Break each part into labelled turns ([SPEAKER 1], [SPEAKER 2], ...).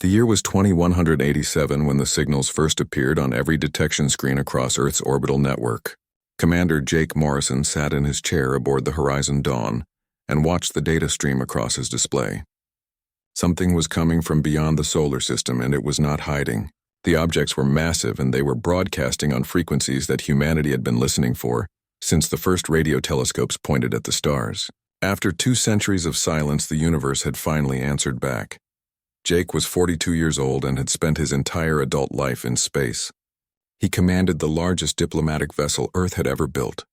[SPEAKER 1] The year was 2187 when the signals first appeared on every detection screen across Earth's orbital network. Commander Jake Morrison sat in his chair aboard the Horizon Dawn and watched the data stream across his display. Something was coming from beyond the solar system, and it was not hiding. The objects were massive, and they were broadcasting on frequencies that humanity had been listening for since the first radio telescopes pointed at the stars. After 2 centuries of silence, the universe had finally answered back. Jake was 42 years old and had spent his entire adult life in space. He commanded the largest diplomatic vessel Earth had ever built.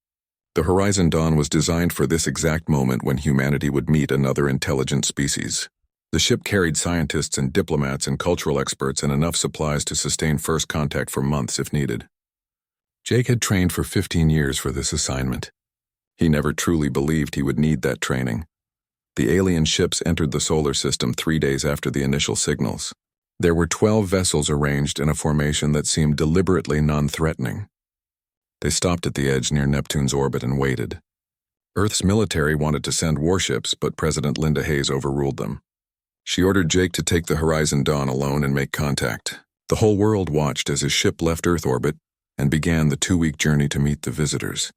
[SPEAKER 1] The Horizon Dawn was designed for this exact moment when humanity would meet another intelligent species. The ship carried scientists and diplomats and cultural experts and enough supplies to sustain first contact for months if needed. Jake had trained for 15 years for this assignment. He never truly believed he would need that training. The alien ships entered the solar system 3 days after the initial signals. There were 12 vessels arranged in a formation that seemed deliberately non-threatening. They stopped at the edge near Neptune's orbit and waited. Earth's military wanted to send warships, but President Linda Hayes overruled them. She ordered Jake to take the Horizon Dawn alone and make contact. The whole world watched as his ship left Earth orbit and began the 2-week journey to meet the visitors.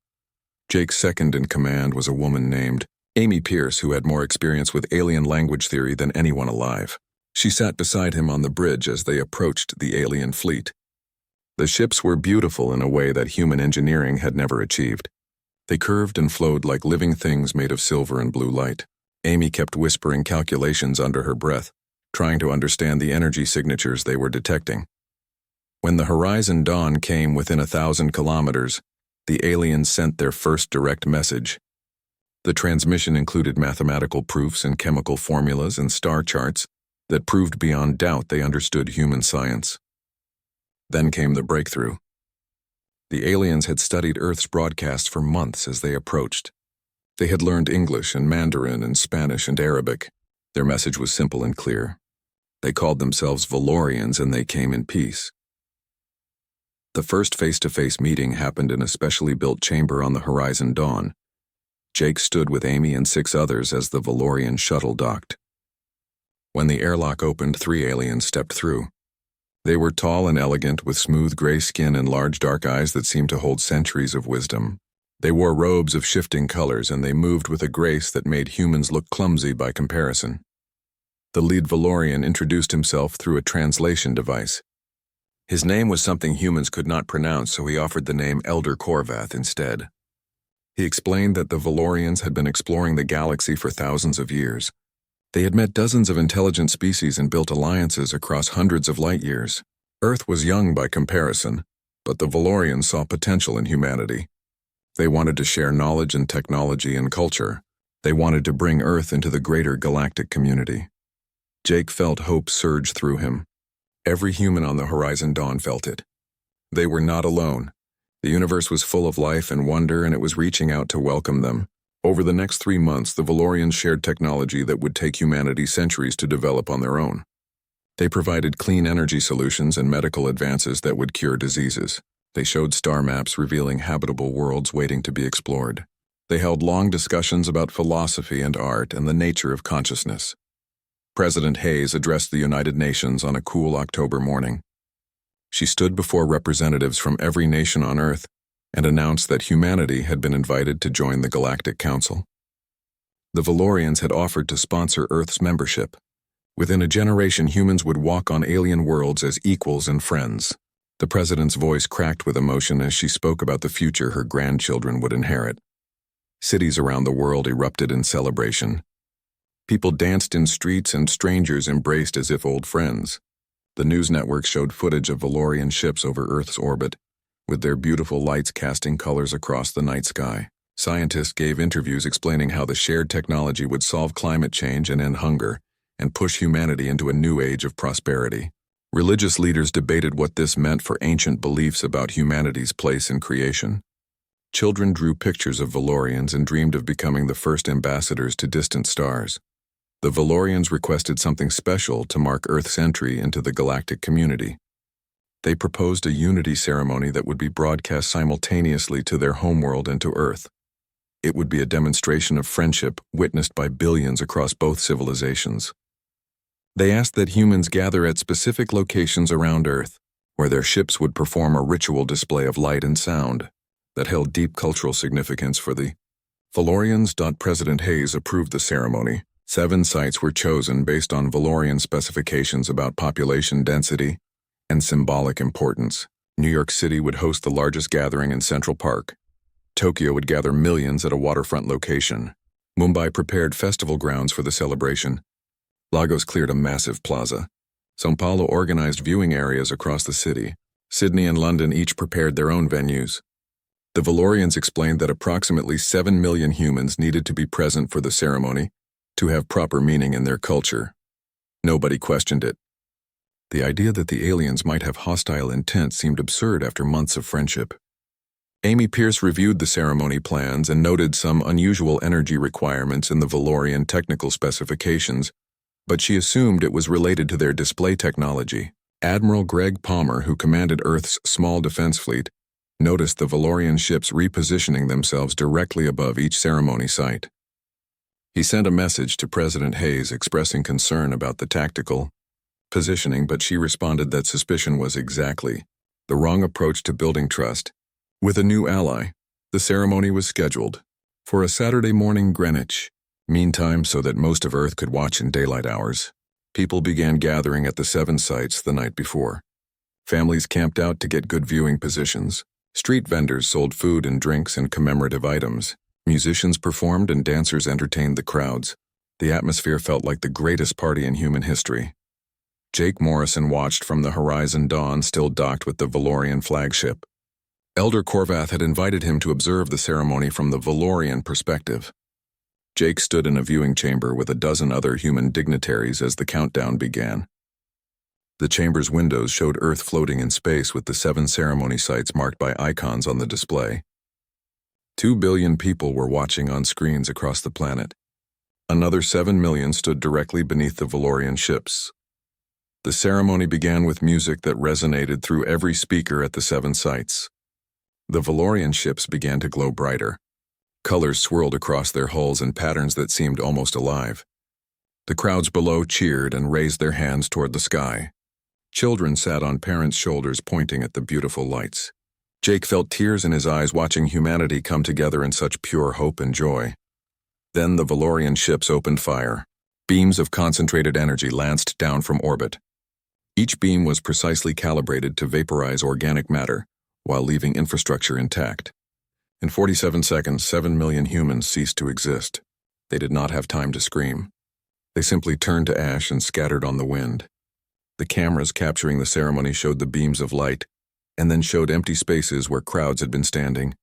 [SPEAKER 1] Jake's second in command was a woman named Amy Pierce, who had more experience with alien language theory than anyone alive. She sat beside him on the bridge as they approached the alien fleet. The ships were beautiful in a way that human engineering had never achieved. They curved and flowed like living things made of silver and blue light. Amy kept whispering calculations under her breath, trying to understand the energy signatures they were detecting. When the Horizon Dawn came within 1,000 kilometers, the aliens sent their first direct message. The transmission included mathematical proofs and chemical formulas and star charts that proved beyond doubt they understood human science. Then came the breakthrough. The aliens had studied Earth's broadcasts for months as they approached. They had learned English and Mandarin and Spanish and Arabic. Their message was simple and clear. They called themselves Valorians, and they came in peace. The first face-to-face meeting happened in a specially built chamber on the Horizon Dawn. Jake stood with Amy and 6 others as the Valorian shuttle docked. When the airlock opened, 3 aliens stepped through. They were tall and elegant, with smooth gray skin and large dark eyes that seemed to hold centuries of wisdom. They wore robes of shifting colors, and they moved with a grace that made humans look clumsy by comparison. The lead Valorian introduced himself through a translation device. His name was something humans could not pronounce, so he offered the name Elder Korvath instead. He explained that the Valorians had been exploring the galaxy for thousands of years. They had met dozens of intelligent species and built alliances across hundreds of light years. Earth was young by comparison, but the Valorians saw potential in humanity. They wanted to share knowledge and technology and culture. They wanted to bring Earth into the greater galactic community. Jake felt hope surge through him. Every human on the Horizon Dawn felt it. They were not alone. The universe was full of life and wonder, and it was reaching out to welcome them. Over the next 3 months, the Valorians shared technology that would take humanity centuries to develop on their own. They provided clean energy solutions and medical advances that would cure diseases. They showed star maps revealing habitable worlds waiting to be explored. They held long discussions about philosophy and art and the nature of consciousness. President Hayes addressed the United Nations on a cool October morning. She stood before representatives from every nation on Earth and announced that humanity had been invited to join the Galactic Council. The Valorians had offered to sponsor Earth's membership. Within a generation, humans would walk on alien worlds as equals and friends. The president's voice cracked with emotion as she spoke about the future her grandchildren would inherit. Cities around the world erupted in celebration. People danced in streets and strangers embraced as if old friends. The news network showed footage of Valorian ships over Earth's orbit, with their beautiful lights casting colors across the night sky. Scientists gave interviews explaining how the shared technology would solve climate change and end hunger, and push humanity into a new age of prosperity. Religious leaders debated what this meant for ancient beliefs about humanity's place in creation. Children drew pictures of Valorians and dreamed of becoming the first ambassadors to distant stars. The Valorians requested something special to mark Earth's entry into the galactic community. They proposed a unity ceremony that would be broadcast simultaneously to their homeworld and to Earth. It would be a demonstration of friendship witnessed by billions across both civilizations. They asked that humans gather at specific locations around Earth, where their ships would perform a ritual display of light and sound that held deep cultural significance for the Valorians. President Hayes approved the ceremony. 7 sites were chosen based on Valorian specifications about population density and symbolic importance. New York City would host the largest gathering in Central Park. Tokyo would gather millions at a waterfront location. Mumbai prepared festival grounds for the celebration. Lagos cleared a massive plaza. São Paulo organized viewing areas across the city. Sydney and London each prepared their own venues. The Valorians explained that approximately 7 million humans needed to be present for the ceremony to have proper meaning in their culture. Nobody questioned it. The idea that the aliens might have hostile intent seemed absurd after months of friendship. Amy Pierce reviewed the ceremony plans and noted some unusual energy requirements in the Valorian technical specifications, but she assumed it was related to their display technology. Admiral Greg Palmer, who commanded Earth's small defense fleet, noticed the Valorian ships repositioning themselves directly above each ceremony site. He sent a message to President Hayes expressing concern about the tactical positioning, but she responded that suspicion was exactly the wrong approach to building trust. With a new ally, the ceremony was scheduled for a Saturday morning Greenwich Mean Time so that most of Earth could watch in daylight hours. People began gathering at the 7 sites the night before. Families camped out to get good viewing positions. Street vendors sold food and drinks and commemorative items. Musicians performed and dancers entertained the crowds. The atmosphere felt like the greatest party in human history. Jake Morrison watched from the Horizon Dawn, still docked with the Valorian flagship. Elder Corvath had invited him to observe the ceremony from the Valorian perspective. Jake stood in a viewing chamber with a dozen other human dignitaries as the countdown began. The chamber's windows showed Earth floating in space with the 7 ceremony sites marked by icons on the display. 2 billion people were watching on screens across the planet. Another 7 million stood directly beneath the Valorian ships. The ceremony began with music that resonated through every speaker at the 7 sites. The Valorian ships began to glow brighter. Colors swirled across their hulls in patterns that seemed almost alive. The crowds below cheered and raised their hands toward the sky. Children sat on parents' shoulders pointing at the beautiful lights. Jake felt tears in his eyes watching humanity come together in such pure hope and joy. Then the Valorian ships opened fire. Beams of concentrated energy lanced down from orbit. Each beam was precisely calibrated to vaporize organic matter, while leaving infrastructure intact. In 47 seconds, 7 million humans ceased to exist. They did not have time to scream. They simply turned to ash and scattered on the wind. The cameras capturing the ceremony showed the beams of light, and then showed empty spaces where crowds had been standing.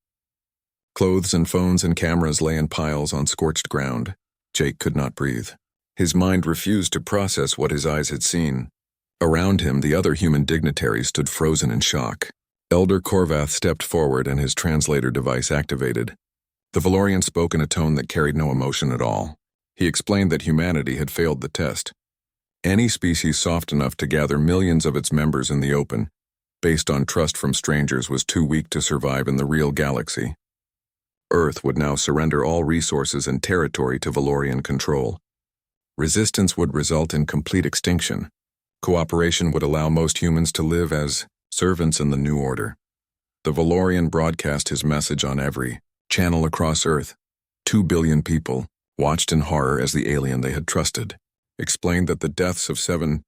[SPEAKER 1] Clothes and phones and cameras lay in piles on scorched ground. Jake could not breathe. His mind refused to process what his eyes had seen. Around him, the other human dignitaries stood frozen in shock. Elder Corvath stepped forward and his translator device activated. The Valorian spoke in a tone that carried no emotion at all. He explained that humanity had failed the test. Any species soft enough to gather millions of its members in the open, based on trust from strangers, was too weak to survive in the real galaxy. Earth would now surrender all resources and territory to Valorian control. Resistance would result in complete extinction. Cooperation would allow most humans to live as servants in the new order. The Valorian broadcast his message on every channel across Earth. 2 billion people watched in horror as the alien they had trusted explained that the deaths of 7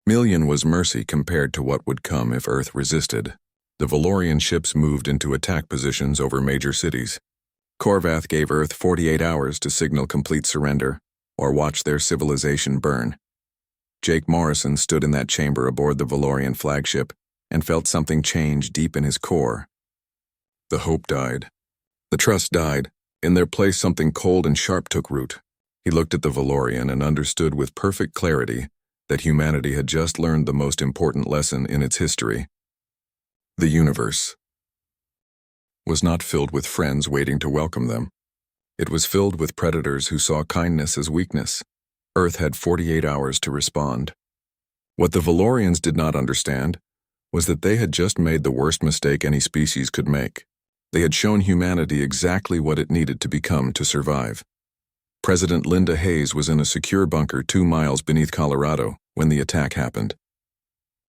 [SPEAKER 1] million was mercy compared to what would come if Earth resisted. The Valorian ships moved into attack positions over major cities. Corvath gave Earth 48 hours to signal complete surrender, or watch their civilization burn. Jake Morrison stood in that chamber aboard the Valorian flagship and felt something change deep in his core. The hope died. The trust died. In their place, something cold and sharp took root. He looked at the Valorian and understood with perfect clarity that humanity had just learned the most important lesson in its history. The universe was not filled with friends waiting to welcome them. It was filled with predators who saw kindness as weakness. Earth had 48 hours to respond. What the Valorians did not understand was that they had just made the worst mistake any species could make. They had shown humanity exactly what it needed to become to survive. President Linda Hayes was in a secure bunker 2 miles beneath Colorado when the attack happened.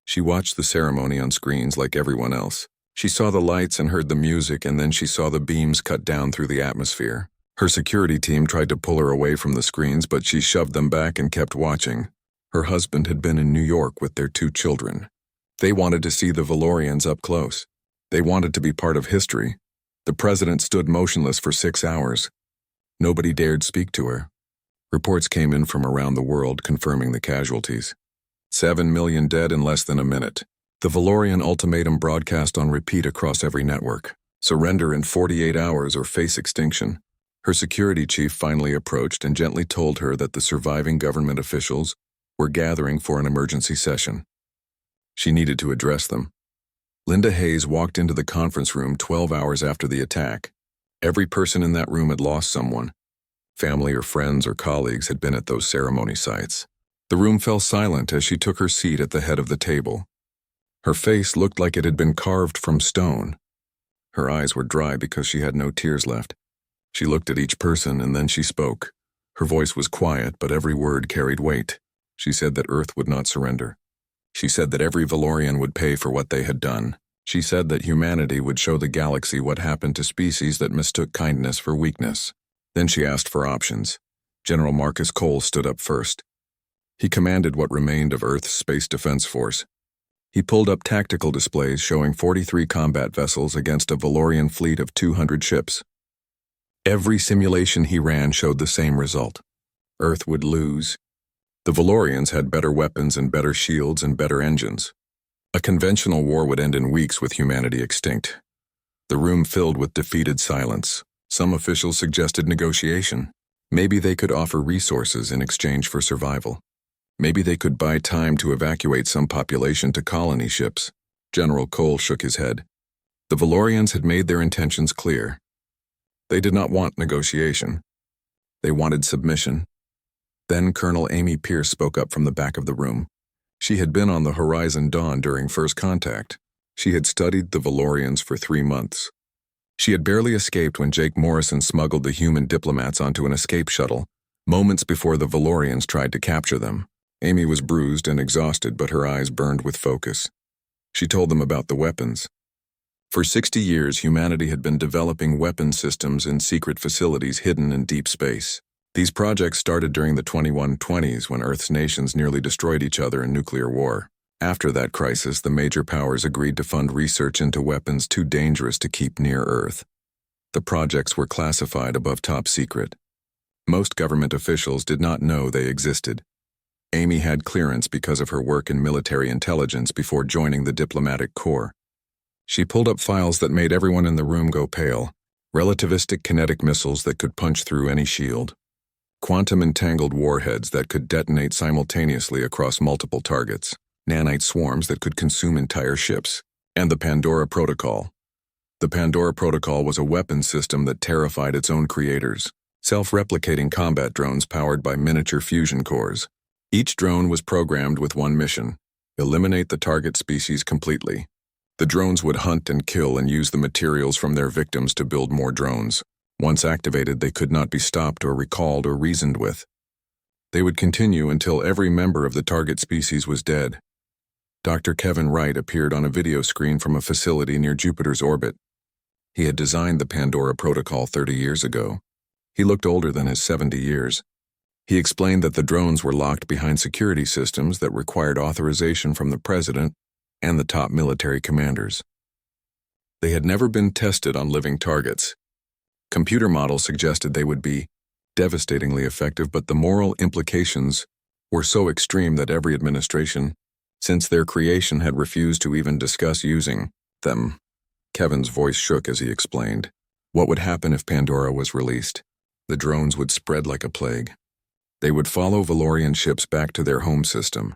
[SPEAKER 1] She watched the ceremony on screens like everyone else. She saw the lights and heard the music, and then she saw the beams cut down through the atmosphere. Her security team tried to pull her away from the screens, but she shoved them back and kept watching. Her husband had been in New York with their 2 children. They wanted to see the Valorians up close. They wanted to be part of history. The president stood motionless for 6 hours. Nobody dared speak to her. Reports came in from around the world confirming the casualties. 7 million dead in less than a minute. The Valorian ultimatum broadcast on repeat across every network. Surrender in 48 hours or face extinction. Her security chief finally approached and gently told her that the surviving government officials were gathering for an emergency session. She needed to address them. Linda Hayes walked into the conference room 12 hours after the attack. Every person in that room had lost someone. Family or friends or colleagues had been at those ceremony sites. The room fell silent as she took her seat at the head of the table. Her face looked like it had been carved from stone. Her eyes were dry because she had no tears left. She looked at each person and then she spoke. Her voice was quiet, but every word carried weight. She said that Earth would not surrender. She said that every Valorian would pay for what they had done. She said that humanity would show the galaxy what happened to species that mistook kindness for weakness. Then she asked for options. General Marcus Cole stood up first. He commanded what remained of Earth's Space Defense Force. He pulled up tactical displays showing 43 combat vessels against a Valorian fleet of 200 ships. Every simulation he ran showed the same result. Earth would lose. The Valorians had better weapons and better shields and better engines. A conventional war would end in weeks with humanity extinct. The room filled with defeated silence. Some officials suggested negotiation. Maybe they could offer resources in exchange for survival. Maybe they could buy time to evacuate some population to colony ships. General Cole shook his head. The Valorians had made their intentions clear. They did not want negotiation. They wanted submission. Then Colonel Amy Pierce spoke up from the back of the room. She had been on the Horizon Dawn during first contact. She had studied the Valorians for 3 months. She had barely escaped when Jake Morrison smuggled the human diplomats onto an escape shuttle, moments before the Valorians tried to capture them. Amy was bruised and exhausted, but her eyes burned with focus. She told them about the weapons. For 60 years, humanity had been developing weapon systems in secret facilities hidden in deep space. These projects started during the 2120s when Earth's nations nearly destroyed each other in nuclear war. After that crisis, the major powers agreed to fund research into weapons too dangerous to keep near Earth. The projects were classified above top secret. Most government officials did not know they existed. Amy had clearance because of her work in military intelligence before joining the diplomatic corps. She pulled up files that made everyone in the room go pale. Relativistic kinetic missiles that could punch through any shield. Quantum entangled warheads that could detonate simultaneously across multiple targets. Nanite swarms that could consume entire ships. And the Pandora Protocol. The Pandora Protocol was a weapon system that terrified its own creators. Self-replicating combat drones powered by miniature fusion cores. Each drone was programmed with one mission: eliminate the target species completely. The drones would hunt and kill and use the materials from their victims to build more drones. Once activated, they could not be stopped or recalled or reasoned with. They would continue until every member of the target species was dead. Dr. Kevin Wright appeared on a video screen from a facility near Jupiter's orbit. He had designed the Pandora Protocol 30 years ago. He looked older than his 70 years. He explained that the drones were locked behind security systems that required authorization from the president and the top military commanders. They had never been tested on living targets. Computer models suggested they would be devastatingly effective, but the moral implications were so extreme that every administration, since their creation, had refused to even discuss using them. Kevin's voice shook as he explained. What would happen if Pandora was released? The drones would spread like a plague. They would follow Valorian ships back to their home system.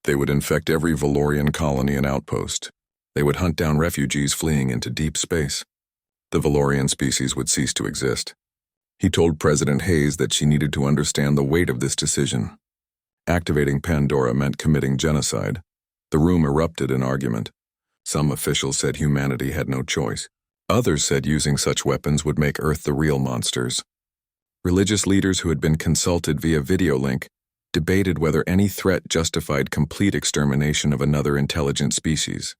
[SPEAKER 1] They would infect every Valorian colony and outpost. They would hunt down refugees fleeing into deep space. The Valorian species would cease to exist. He told President Hayes that she needed to understand the weight of this decision. Activating Pandora meant committing genocide. The room erupted in argument. Some officials said humanity had no choice. Others said using such weapons would make Earth the real monsters. Religious leaders who had been consulted via video link debated whether any threat justified complete extermination of another intelligent species.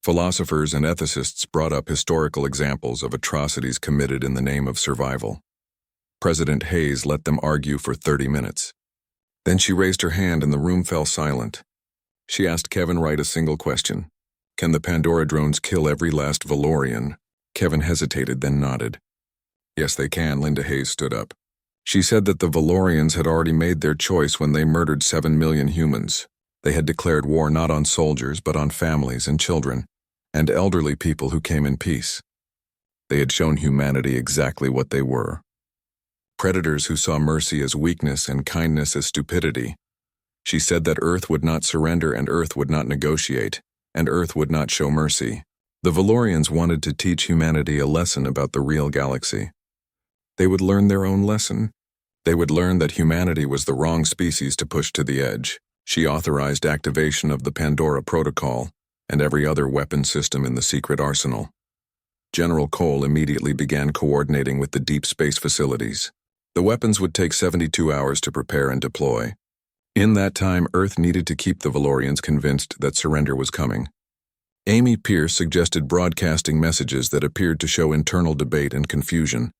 [SPEAKER 1] Philosophers and ethicists brought up historical examples of atrocities committed in the name of survival. President Hayes let them argue for 30 minutes. Then she raised her hand and the room fell silent. She asked Kevin Wright a single question. Can the Pandora drones kill every last Valorian? Kevin hesitated, then nodded. Yes, they can, Linda Hayes stood up. She said that the Valorians had already made their choice when they murdered 7 million humans. They had declared war not on soldiers but on families and children, and elderly people who came in peace. They had shown humanity exactly what they were. Predators who saw mercy as weakness and kindness as stupidity. She said that Earth would not surrender and Earth would not negotiate, and Earth would not show mercy. The Valorians wanted to teach humanity a lesson about the real galaxy. They would learn their own lesson. They would learn that humanity was the wrong species to push to the edge. She authorized activation of the Pandora Protocol and every other weapon system in the secret arsenal. General Cole immediately began coordinating with the deep space facilities. The weapons would take 72 hours to prepare and deploy. In that time, Earth needed to keep the Valorians convinced that surrender was coming. Amy Pierce suggested broadcasting messages that appeared to show internal debate and confusion.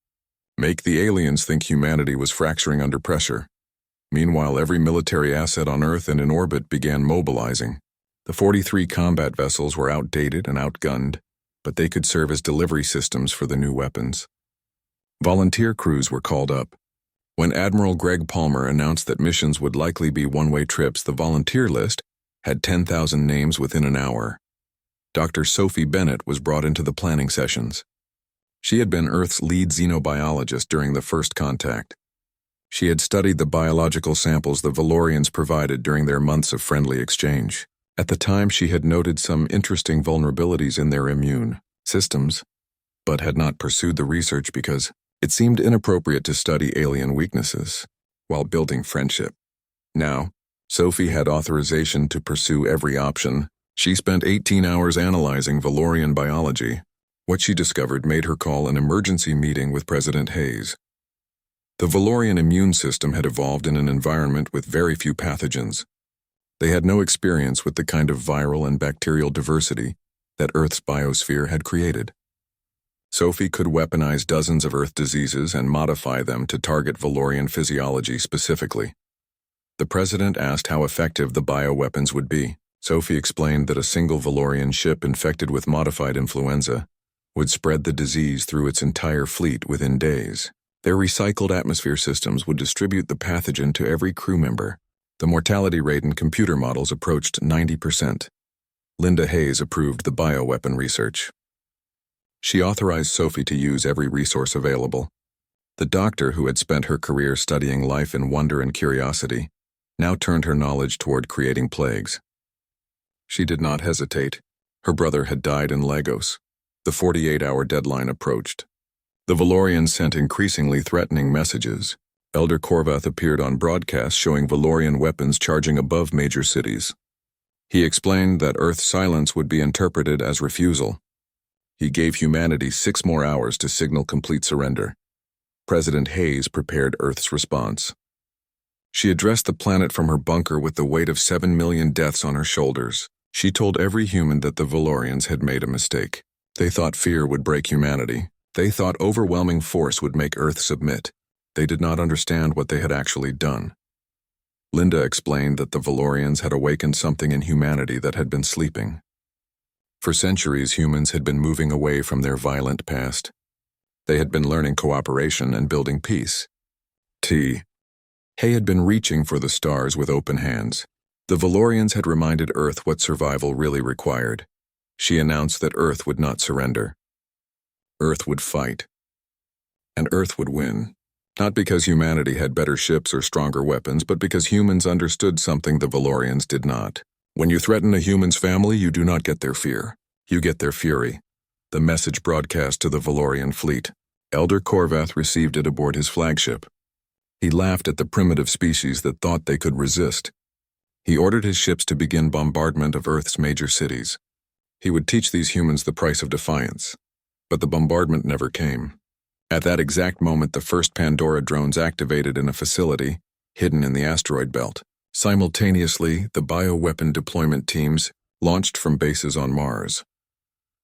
[SPEAKER 1] Make the aliens think humanity was fracturing under pressure. Meanwhile, every military asset on Earth and in orbit began mobilizing. The 43 combat vessels were outdated and outgunned, but they could serve as delivery systems for the new weapons. Volunteer crews were called up. When Admiral Greg Palmer announced that missions would likely be one-way trips, the volunteer list had 10,000 names within an hour. Dr. Sophie Bennett was brought into the planning sessions. She had been Earth's lead xenobiologist during the first contact. She had studied the biological samples the Valorians provided during their months of friendly exchange. At the time, she had noted some interesting vulnerabilities in their immune systems, but had not pursued the research because it seemed inappropriate to study alien weaknesses while building friendship. Now, Sophie had authorization to pursue every option. She spent 18 hours analyzing Valorian biology. What she discovered made her call an emergency meeting with President Hayes. The Valorian immune system had evolved in an environment with very few pathogens. They had no experience with the kind of viral and bacterial diversity that Earth's biosphere had created. Sophie could weaponize dozens of Earth diseases and modify them to target Valorian physiology specifically. The president asked how effective the bioweapons would be. Sophie explained that a single Valorian ship infected with modified influenza would spread the disease through its entire fleet within days. Their recycled atmosphere systems would distribute the pathogen to every crew member. The mortality rate in computer models approached 90%. Linda Hayes approved the bioweapon research. She authorized Sophie to use every resource available. The doctor, who had spent her career studying life in wonder and curiosity, now turned her knowledge toward creating plagues. She did not hesitate. Her brother had died in Lagos. The 48-hour deadline approached. The Valorians sent increasingly threatening messages. Elder Korvath appeared on broadcast showing Valorian weapons charging above major cities. He explained that Earth's silence would be interpreted as refusal. He gave humanity 6 more hours to signal complete surrender. President Hayes prepared Earth's response. She addressed the planet from her bunker with the weight of 7 million deaths on her shoulders. She told every human that the Valorians had made a mistake. They thought fear would break humanity. They thought overwhelming force would make Earth submit. They did not understand what they had actually done. Linda explained that the Valorians had awakened something in humanity that had been sleeping. For centuries, humans had been moving away from their violent past. They had been learning cooperation and building peace. Hay had been reaching for the stars with open hands. The Valorians had reminded Earth what survival really required. She announced that Earth would not surrender. Earth would fight. And Earth would win. Not because humanity had better ships or stronger weapons, but because humans understood something the Valorians did not. When you threaten a human's family, you do not get their fear. You get their fury. The message broadcast to the Valorian fleet. Elder Korvath received it aboard his flagship. He laughed at the primitive species that thought they could resist. He ordered his ships to begin bombardment of Earth's major cities. He would teach these humans the price of defiance. But the bombardment never came. At that exact moment, the first Pandora drones activated in a facility hidden in the asteroid belt. Simultaneously, the bioweapon deployment teams launched from bases on Mars.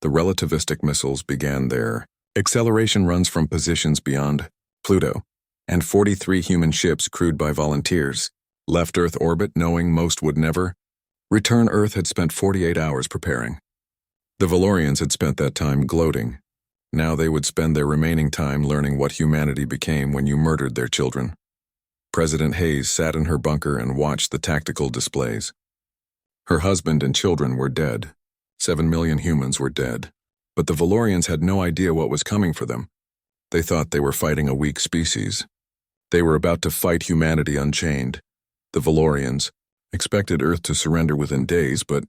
[SPEAKER 1] The relativistic missiles began their acceleration runs from positions beyond Pluto, and 43 human ships crewed by volunteers left Earth orbit knowing most would never return. Earth had spent 48 hours preparing. The Valorians had spent that time gloating. Now they would spend their remaining time learning what humanity became when you murdered their children. President Hayes sat in her bunker and watched the tactical displays. Her husband and children were dead. 7 million humans were dead. But the Valorians had no idea what was coming for them. They thought they were fighting a weak species. They were about to fight humanity unchained. The Valorians expected Earth to surrender within days, but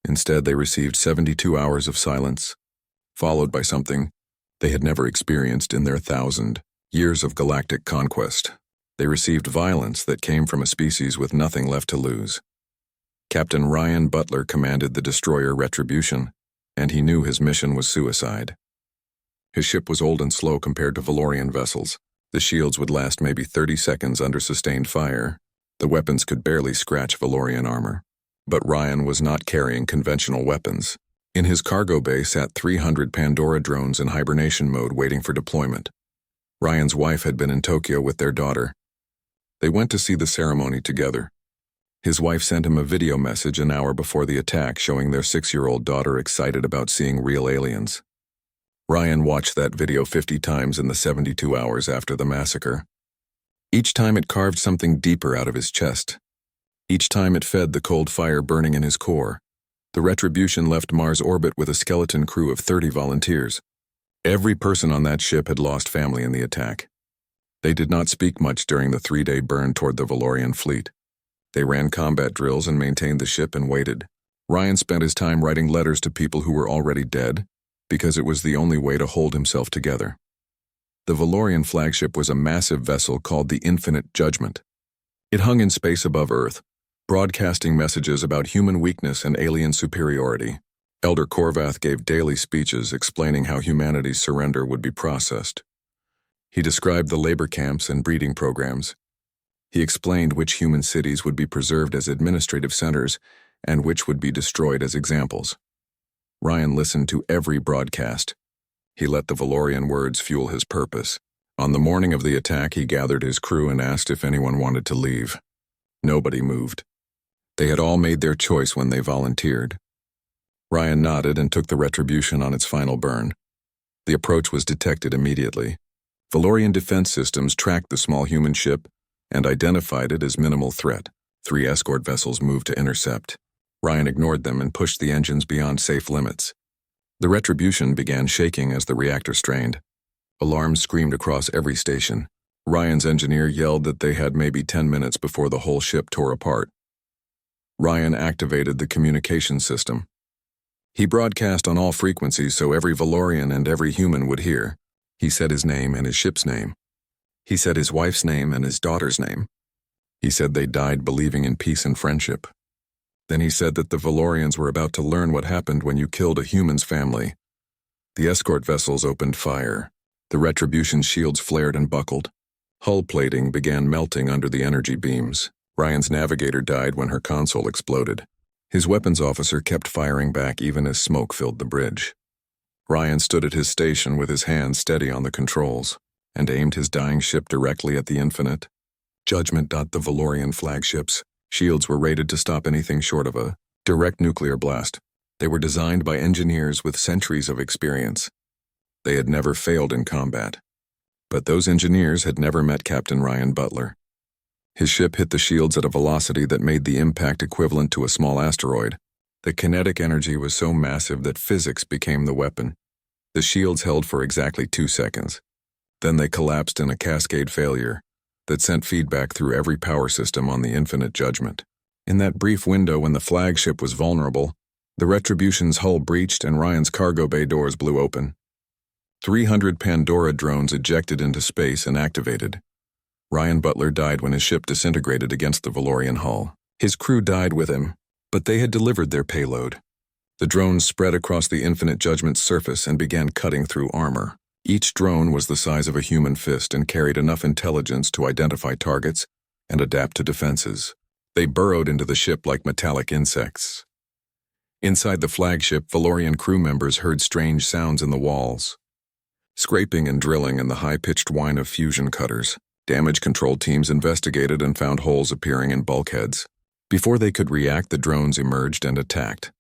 [SPEAKER 1] instead they received 72 hours of silence, followed by something they had never experienced in their 1,000 years of galactic conquest. They received violence that came from a species with nothing left to lose. Captain Ryan Butler commanded the destroyer Retribution, and he knew his mission was suicide. His ship was old and slow compared to Valorian vessels. The shields would last maybe 30 seconds under sustained fire. The weapons could barely scratch Valorian armor. But Ryan was not carrying conventional weapons. In his cargo bay sat 300 Pandora drones in hibernation mode waiting for deployment. Ryan's wife had been in Tokyo with their daughter. They went to see the ceremony together. His wife sent him a video message an hour before the attack showing their 6-year-old daughter excited about seeing real aliens. Ryan watched that video 50 times in the 72 hours after the massacre. Each time it carved something deeper out of his chest. Each time it fed the cold fire burning in his core. The Retribution left Mars orbit with a skeleton crew of 30 volunteers. Every person on that ship had lost family in the attack. They did not speak much during the 3-day burn toward the Valorian fleet. They ran combat drills and maintained the ship and waited. Ryan spent his time writing letters to people who were already dead, because it was the only way to hold himself together. The Valorian flagship was a massive vessel called the Infinite Judgment. It hung in space above Earth, broadcasting messages about human weakness and alien superiority. Elder Korvath gave daily speeches explaining how humanity's surrender would be processed. He described the labor camps and breeding programs. He explained which human cities would be preserved as administrative centers and which would be destroyed as examples. Ryan listened to every broadcast. He let the Valorian words fuel his purpose. On the morning of the attack, he gathered his crew and asked if anyone wanted to leave. Nobody moved. They had all made their choice when they volunteered. Ryan nodded and took the Retribution on its final burn. The approach was detected immediately. Valorian defense systems tracked the small human ship and identified it as minimal threat. 3 escort vessels moved to intercept. Ryan ignored them and pushed the engines beyond safe limits. The Retribution began shaking as the reactor strained. Alarms screamed across every station. Ryan's engineer yelled that they had maybe 10 minutes before the whole ship tore apart. Ryan activated the communication system. He broadcast on all frequencies so every Valorian and every human would hear. He said his name and his ship's name. He said his wife's name and his daughter's name. He said they died believing in peace and friendship. Then he said that the Valorians were about to learn what happened when you killed a human's family. The escort vessels opened fire. The Retribution's shields flared and buckled. Hull plating began melting under the energy beams. Ryan's navigator died when her console exploded. His weapons officer kept firing back even as smoke filled the bridge. Ryan stood at his station with his hands steady on the controls and aimed his dying ship directly at the Infinite Judgment. The Valorian flagships' shields were rated to stop anything short of a direct nuclear blast. They were designed by engineers with centuries of experience. They had never failed in combat. But those engineers had never met Captain Ryan Butler. His ship hit the shields at a velocity that made the impact equivalent to a small asteroid. The kinetic energy was so massive that physics became the weapon. The shields held for exactly 2 seconds. Then they collapsed in a cascade failure that sent feedback through every power system on the Infinite Judgment. In that brief window when the flagship was vulnerable, the Retribution's hull breached and Ryan's cargo bay doors blew open. 300 Pandora drones ejected into space and activated. Ryan Butler died when his ship disintegrated against the Valorian hull. His crew died with him, but they had delivered their payload. The drones spread across the Infinite Judgment's surface and began cutting through armor. Each drone was the size of a human fist and carried enough intelligence to identify targets and adapt to defenses. They burrowed into the ship like metallic insects. Inside the flagship, Valorian crew members heard strange sounds in the walls. Scraping and drilling and the high-pitched whine of fusion cutters. Damage control teams investigated and found holes appearing in bulkheads. Before they could react, the drones emerged and attacked.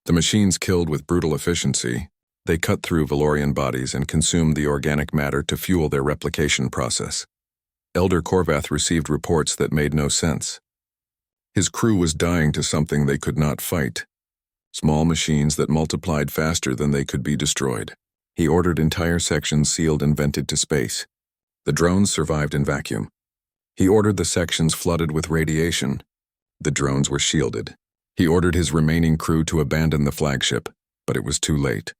[SPEAKER 1] The machines killed with brutal efficiency. They cut through Valorian bodies and consumed the organic matter to fuel their replication process. Elder Korvath received reports that made no sense. His crew was dying to something they could not fight. Small machines that multiplied faster than they could be destroyed. He ordered entire sections sealed and vented to space. The drones survived in vacuum. He ordered the sections flooded with radiation. The drones were shielded. He ordered his remaining crew to abandon the flagship, but it was too late.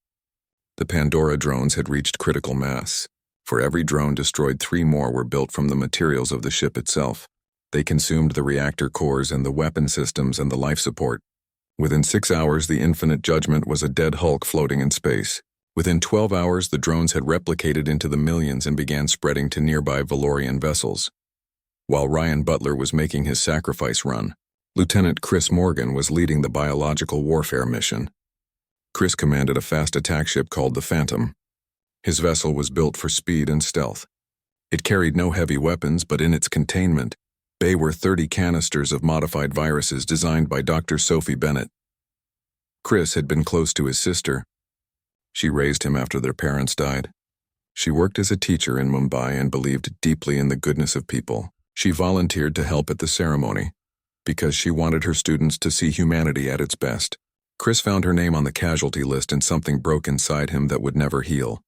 [SPEAKER 1] The Pandora drones had reached critical mass. For every drone destroyed, 3 more were built from the materials of the ship itself. They consumed the reactor cores and the weapon systems and the life support. Within 6 hours, the Infinite Judgment was a dead hulk floating in space. Within 12 hours, the drones had replicated into the millions and began spreading to nearby Valorian vessels. While Ryan Butler was making his sacrifice run, Lieutenant Chris Morgan was leading the biological warfare mission. Chris commanded a fast attack ship called the Phantom. His vessel was built for speed and stealth. It carried no heavy weapons, but in its containment bay were 30 canisters of modified viruses designed by Dr. Sophie Bennett. Chris had been close to his sister. She raised him after their parents died. She worked as a teacher in Mumbai and believed deeply in the goodness of people. She volunteered to help at the ceremony because she wanted her students to see humanity at its best. Chris found her name on the casualty list and something broke inside him that would never heal.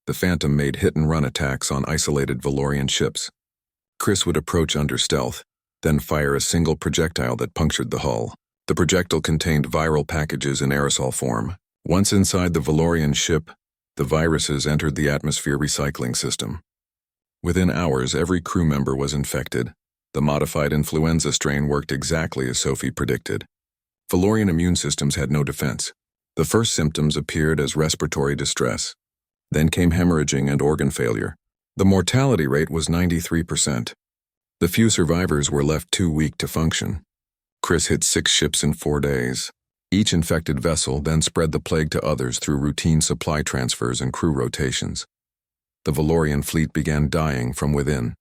[SPEAKER 1] The Phantom made hit-and-run attacks on isolated Valorian ships. Chris would approach under stealth, then fire a single projectile that punctured the hull. The projectile contained viral packages in aerosol form. Once inside the Valorian ship, the viruses entered the atmosphere recycling system. Within hours, every crew member was infected. The modified influenza strain worked exactly as Sophie predicted. Valorian immune systems had no defense. The first symptoms appeared as respiratory distress. Then came hemorrhaging and organ failure. The mortality rate was 93%. The few survivors were left too weak to function. Chris hit 6 ships in 4 days. Each infected vessel then spread the plague to others through routine supply transfers and crew rotations. The Valorian fleet began dying from within.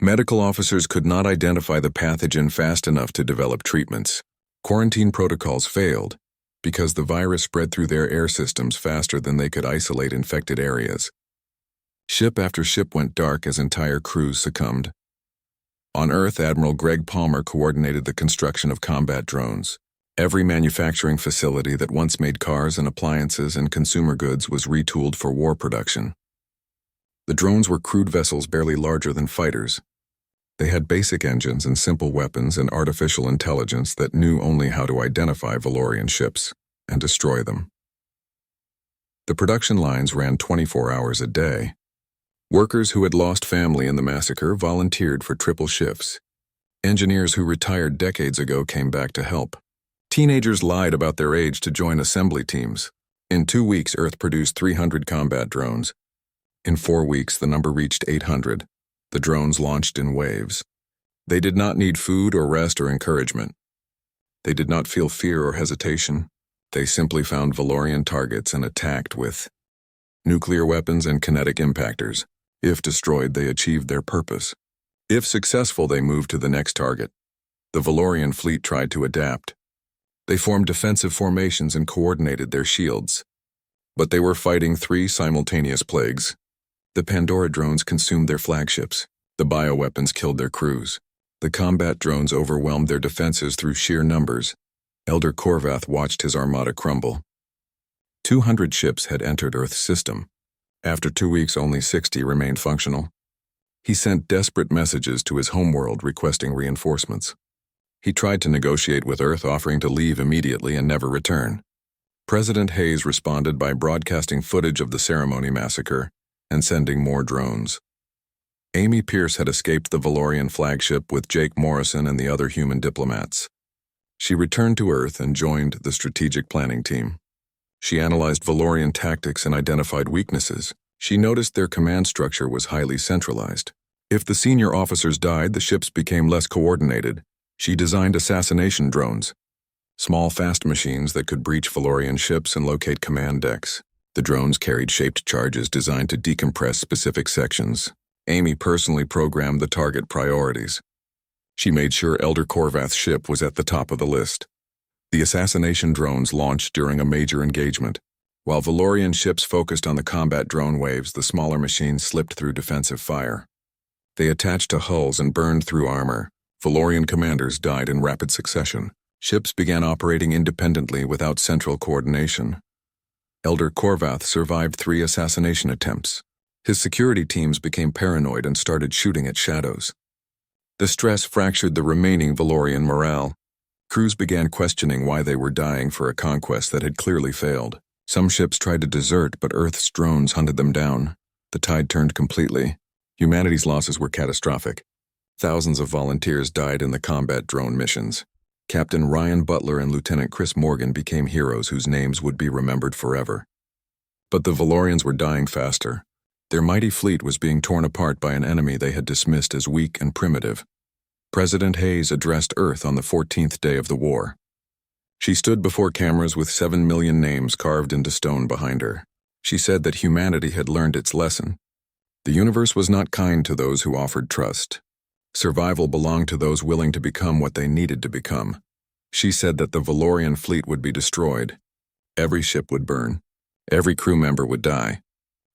[SPEAKER 1] Medical officers could not identify the pathogen fast enough to develop treatments. Quarantine protocols failed because the virus spread through their air systems faster than they could isolate infected areas. Ship after ship went dark as entire crews succumbed. On Earth, Admiral Greg Palmer coordinated the construction of combat drones. Every manufacturing facility that once made cars and appliances and consumer goods was retooled for war production. The drones were crude vessels barely larger than fighters. They had basic engines and simple weapons and artificial intelligence that knew only how to identify Valorian ships and destroy them. The production lines ran 24 hours a day. Workers who had lost family in the massacre volunteered for triple shifts. Engineers who retired decades ago came back to help. Teenagers lied about their age to join assembly teams. In 2 weeks, Earth produced 300 combat drones. In 4 weeks, the number reached 800. The drones launched in waves. They did not need food or rest or encouragement. They did not feel fear or hesitation. They simply found Valorian targets and attacked with nuclear weapons and kinetic impactors. If destroyed, they achieved their purpose. If successful, they moved to the next target. The Valorian fleet tried to adapt. They formed defensive formations and coordinated their shields. But they were fighting 3 simultaneous plagues. The Pandora drones consumed their flagships. The bioweapons killed their crews. The combat drones overwhelmed their defenses through sheer numbers. Elder Korvath watched his armada crumble. 200 ships had entered Earth's system. After 2 weeks, only 60 remained functional. He sent desperate messages to his homeworld requesting reinforcements. He tried to negotiate with Earth, offering to leave immediately and never return. President Hayes responded by broadcasting footage of the ceremony massacre and sending more drones. Amy Pierce had escaped the Valorian flagship with Jake Morrison and the other human diplomats. She returned to Earth and joined the strategic planning team. She analyzed Valorian tactics and identified weaknesses. She noticed their command structure was highly centralized. If the senior officers died, the ships became less coordinated. She designed assassination drones, small fast machines that could breach Valorian ships and locate command decks. The drones carried shaped charges designed to decompress specific sections. Amy personally programmed the target priorities. She made sure Elder Korvath's ship was at the top of the list. The assassination drones launched during a major engagement. While Valorian ships focused on the combat drone waves, the smaller machines slipped through defensive fire. They attached to hulls and burned through armor. Valorian commanders died in rapid succession. Ships began operating independently without central coordination. Elder Korvath survived 3 assassination attempts. His security teams became paranoid and started shooting at shadows. The stress fractured the remaining Valorian morale. Crews began questioning why they were dying for a conquest that had clearly failed. Some ships tried to desert, but Earth's drones hunted them down. The tide turned completely. Humanity's losses were catastrophic. Thousands of volunteers died in the combat drone missions. Captain Ryan Butler and Lieutenant Chris Morgan became heroes whose names would be remembered forever. But the Valorians were dying faster. Their mighty fleet was being torn apart by an enemy they had dismissed as weak and primitive. President Hayes addressed Earth on the 14th day of the war. She stood before cameras with 7 million names carved into stone behind her. She said that humanity had learned its lesson. The universe was not kind to those who offered trust. Survival belonged to those willing to become what they needed to become. She said that the Valorian fleet would be destroyed. Every ship would burn. Every crew member would die.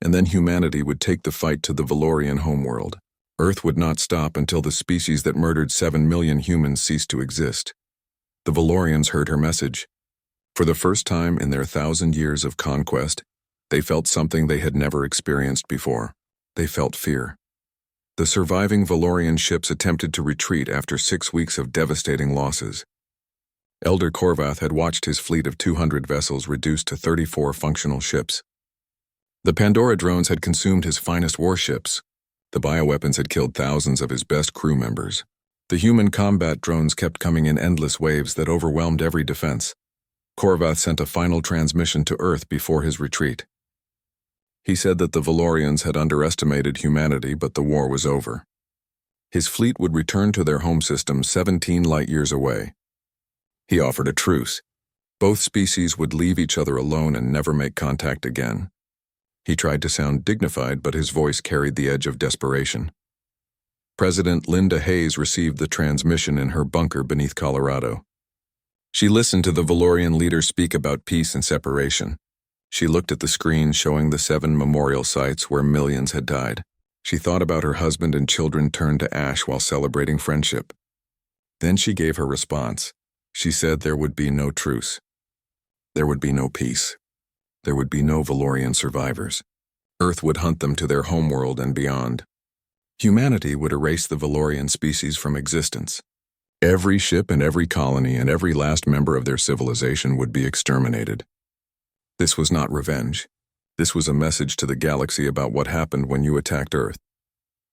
[SPEAKER 1] And then humanity would take the fight to the Valorian homeworld. Earth would not stop until the species that murdered 7 million humans ceased to exist. The Valorians heard her message. For the first time in their 1,000 years of conquest, they felt something they had never experienced before. They felt fear. The surviving Valorian ships attempted to retreat after 6 weeks of devastating losses. Elder Korvath had watched his fleet of 200 vessels reduced to 34 functional ships. The Pandora drones had consumed his finest warships. The bioweapons had killed thousands of his best crew members. The human combat drones kept coming in endless waves that overwhelmed every defense. Korvath sent a final transmission to Earth before his retreat. He said that the Valorians had underestimated humanity, but the war was over. His fleet would return to their home system 17 light-years away. He offered a truce. Both species would leave each other alone and never make contact again. He tried to sound dignified, but his voice carried the edge of desperation. President Linda Hayes received the transmission in her bunker beneath Colorado. She listened to the Valorian leader speak about peace and separation. She looked at the screen showing the 7 memorial sites where millions had died. She thought about her husband and children turned to ash while celebrating friendship. Then she gave her response. She said there would be no truce. There would be no peace. There would be no Valorian survivors. Earth would hunt them to their homeworld and beyond. Humanity would erase the Valorian species from existence. Every ship and every colony and every last member of their civilization would be exterminated. This was not revenge. This was a message to the galaxy about what happened when you attacked Earth.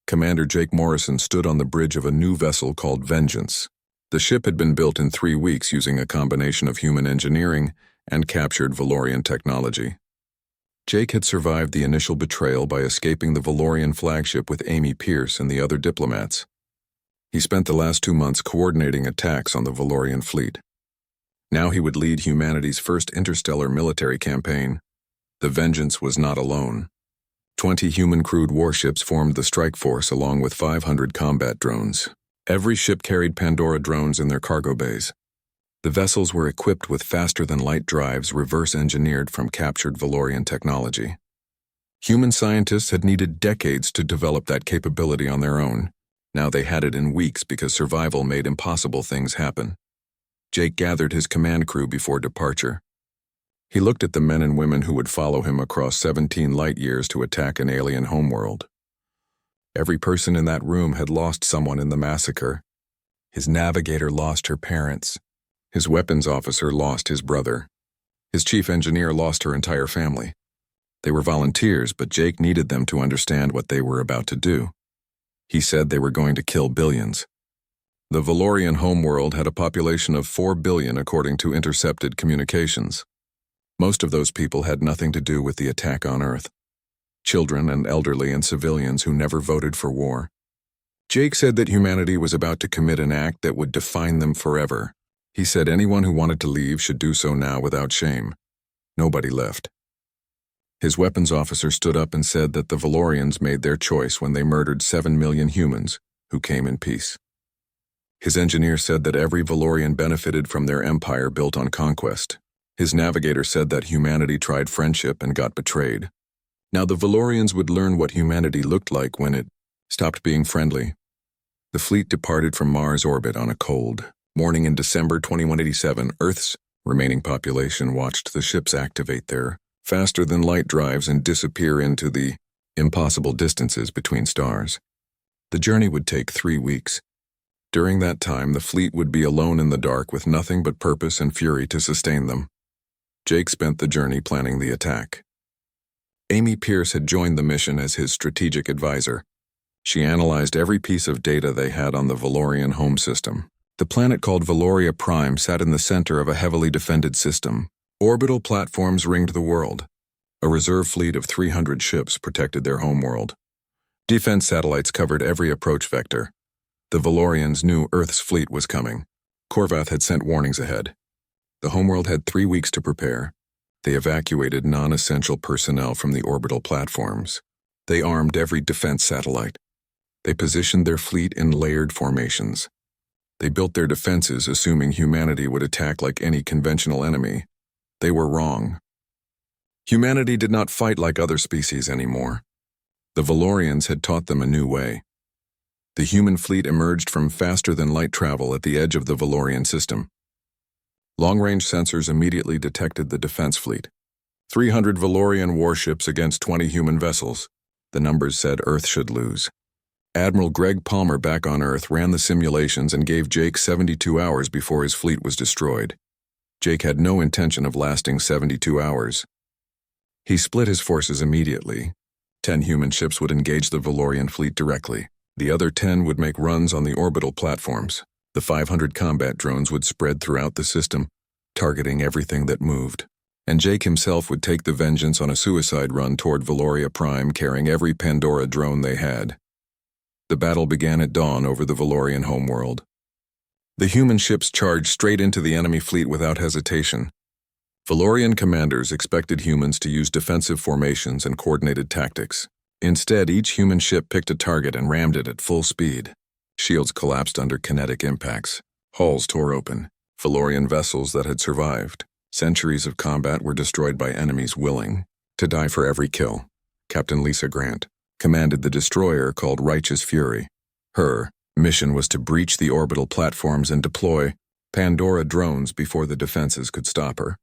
[SPEAKER 1] Commander Jake Morrison stood on the bridge of a new vessel called Vengeance. The ship had been built in 3 weeks using a combination of human engineering and captured Valorian technology. Jake had survived the initial betrayal by escaping the Valorian flagship with Amy Pierce and the other diplomats. He spent the last 2 months coordinating attacks on the Valorian fleet. Now he would lead humanity's first interstellar military campaign. The Vengeance was not alone. 20 human-crewed warships formed the strike force along with 500 combat drones. Every ship carried Pandora drones in their cargo bays. The vessels were equipped with faster-than-light drives reverse-engineered from captured Valorian technology. Human scientists had needed decades to develop that capability on their own. Now they had it in weeks because survival made impossible things happen. Jake gathered his command crew before departure. He looked at the men and women who would follow him across 17 light-years to attack an alien homeworld. Every person in that room had lost someone in the massacre. His navigator lost her parents. His weapons officer lost his brother. His chief engineer lost her entire family. They were volunteers, but Jake needed them to understand what they were about to do. He said they were going to kill billions. The Valorian homeworld had a population of 4 billion according to intercepted communications. Most of those people had nothing to do with the attack on Earth. children and elderly and civilians who never voted for war. Jake said that humanity was about to commit an act that would define them forever. He said anyone who wanted to leave should do so now without shame. Nobody left. His weapons officer stood up and said that the Valorians made their choice when they murdered 7 million humans who came in peace. His engineer said that every Valorian benefited from their empire built on conquest. His navigator said that humanity tried friendship and got betrayed. Now the Valorians would learn what humanity looked like when it stopped being friendly. The fleet departed from Mars orbit on a cold morning in December 2187. Earth's remaining population watched the ships activate their faster-than-light drives and disappear into the impossible distances between stars. The journey would take 3 weeks. During that time, the fleet would be alone in the dark with nothing but purpose and fury to sustain them. Jake spent the journey planning the attack. Amy Pierce had joined the mission as his strategic advisor. She analyzed every piece of data they had on the Valorian home system. The planet called Valoria Prime sat in the center of a heavily defended system. Orbital platforms ringed the world. A reserve fleet of 300 ships protected their homeworld. Defense satellites covered every approach vector. The Valorians knew Earth's fleet was coming. Korvath had sent warnings ahead. The homeworld had 3 weeks to prepare. They evacuated non-essential personnel from the orbital platforms. They armed every defense satellite. They positioned their fleet in layered formations. They built their defenses assuming humanity would attack like any conventional enemy. They were wrong. Humanity did not fight like other species anymore. The Valorians had taught them a new way. The human fleet emerged from faster-than-light travel at the edge of the Valorian system. Long-range sensors immediately detected the defense fleet. 300 Valorian warships against 20 human vessels. The numbers said Earth should lose. Admiral Greg Palmer back on Earth ran the simulations and gave Jake 72 hours before his fleet was destroyed. Jake had no intention of lasting 72 hours. He split his forces immediately. 10 human ships would engage the Valorian fleet directly. The other 10 would make runs on the orbital platforms. The 500 combat drones would spread throughout the system, targeting everything that moved. And Jake himself would take the Vengeance on a suicide run toward Valoria Prime, carrying every Pandora drone they had. The battle began at dawn over the Valorian homeworld. The human ships charged straight into the enemy fleet without hesitation. Valorian commanders expected humans to use defensive formations and coordinated tactics. Instead, each human ship picked a target and rammed it at full speed. Shields collapsed under kinetic impacts. Hulls tore open. Valorian vessels that had survived centuries of combat were destroyed by enemies willing to die for every kill. Captain Lisa Grant commanded the destroyer called Righteous Fury. Her mission was to breach the orbital platforms and deploy Pandora drones before the defenses could stop her.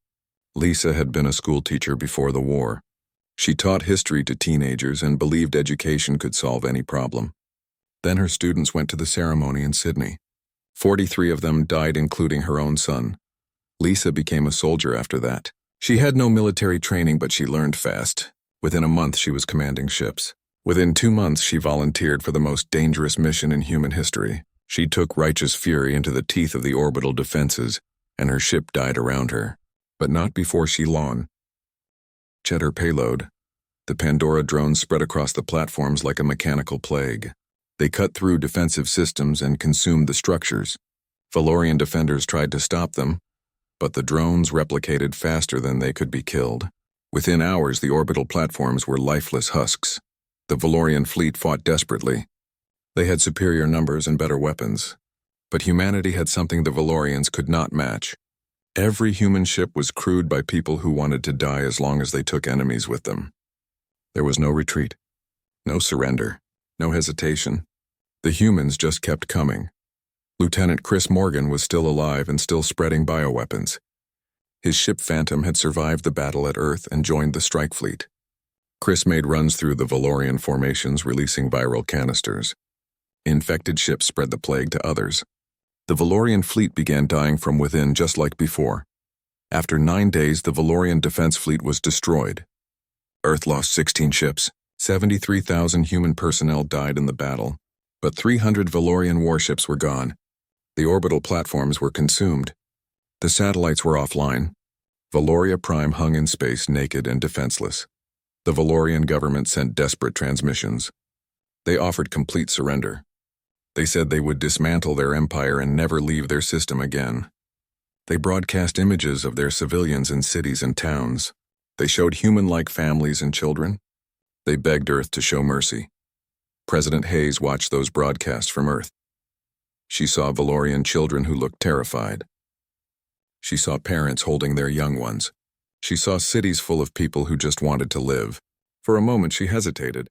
[SPEAKER 1] Lisa had been a schoolteacher before the war. She taught history to teenagers and believed education could solve any problem. Then her students went to the ceremony in Sydney. 43 of them died, including her own son. Lisa became a soldier after that. She had no military training, but she learned fast. Within a month, she was commanding ships. Within 2 months, she volunteered for the most dangerous mission in human history. She took Righteous Fury into the teeth of the orbital defenses, and her ship died around her. But not before she launched her payload. The Pandora drones spread across the platforms like a mechanical plague. They cut through defensive systems and consumed the structures. Valorian defenders tried to stop them, but the drones replicated faster than they could be killed. Within hours, the orbital platforms were lifeless husks. The Valorian fleet fought desperately. They had superior numbers and better weapons. But humanity had something the Valorians could not match. Every human ship was crewed by people who wanted to die as long as they took enemies with them. There was no retreat, no surrender, no hesitation. The humans just kept coming. Lieutenant Chris Morgan was still alive and still spreading bioweapons. His ship Phantom had survived the battle at Earth and joined the strike fleet. Chris made runs through the Valorian formations, releasing viral canisters. Infected ships spread the plague to others. The Valorian fleet began dying from within just like before. After 9 days, the Valorian defense fleet was destroyed. Earth lost 16 ships. 73,000 human personnel died in the battle, but 300 Valorian warships were gone. The orbital platforms were consumed. The satellites were offline. Valoria Prime hung in space naked and defenseless. The Valorian government sent desperate transmissions. They offered complete surrender. They said they would dismantle their empire and never leave their system again. They broadcast images of their civilians in cities and towns. They showed human-like families and children. They begged Earth to show mercy. President Hayes watched those broadcasts from Earth. She saw Valorian children who looked terrified. She saw parents holding their young ones. She saw cities full of people who just wanted to live. For a moment she hesitated.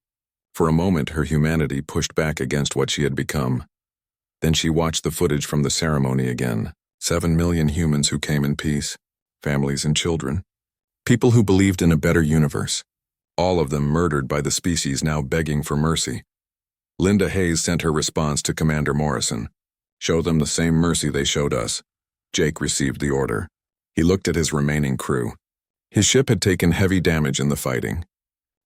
[SPEAKER 1] For a moment her humanity pushed back against what she had become. Then she watched the footage from the ceremony again. 7 million humans who came in peace, families and children. People who believed in a better universe. All of them murdered by the species now begging for mercy. Linda Hayes sent her response to Commander Morrison. Show them the same mercy they showed us. Jake received the order. He looked at his remaining crew. His ship had taken heavy damage in the fighting.